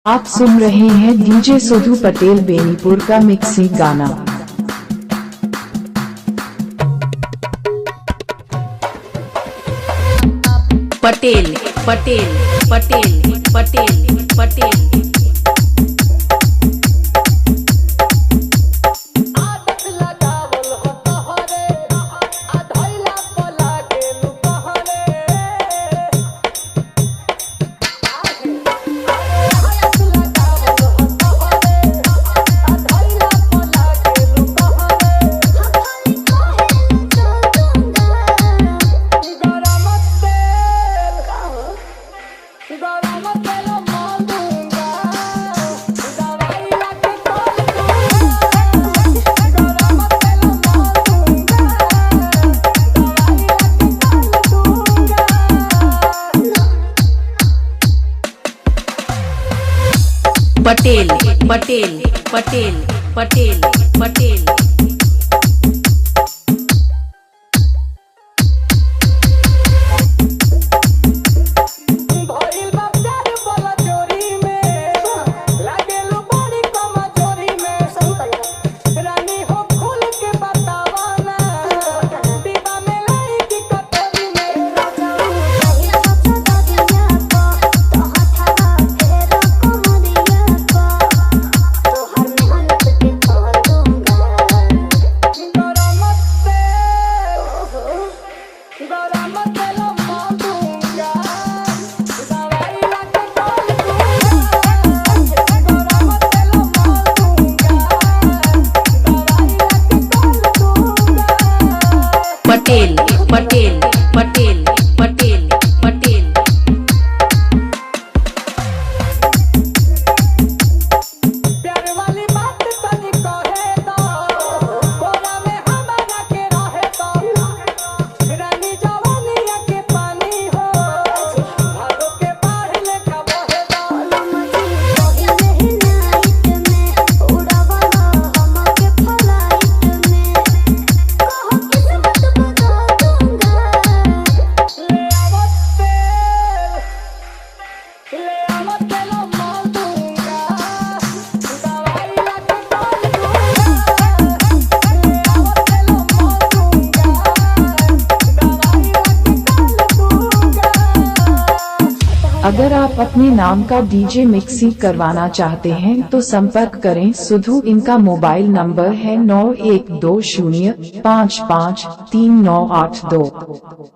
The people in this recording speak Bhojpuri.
आप सुन रहे हैं डीजे सोधू पटेल बेनीपुर का मिक्सी गाना। पटेल पटेल पटेल पटेल पटेल पटेल पटेल पटेल पटेल पटेल पटेल पटेल पटेल पटेल पटेल प्यार वाली बात तनी कहे तो कोरा में हमारा के रहे तो रानी जवानिया के पानी हो भागो के बाढ़ लेखा बहे तो पहिले नाइट में उड़ावला हमके फ्लाइट में कहो किस्मत बता दूंगा। ले आवत तेलो मार दूंगा दवाई लाके डाल दूंगा। ले आवत तेलो मार दूंगा दवाई लाके डाल दूंगा। अगर आप अपने नाम का डीजे मिक्सी करवाना चाहते हैं तो संपर्क करें सुधू। इनका मोबाइल नंबर है 9120553982।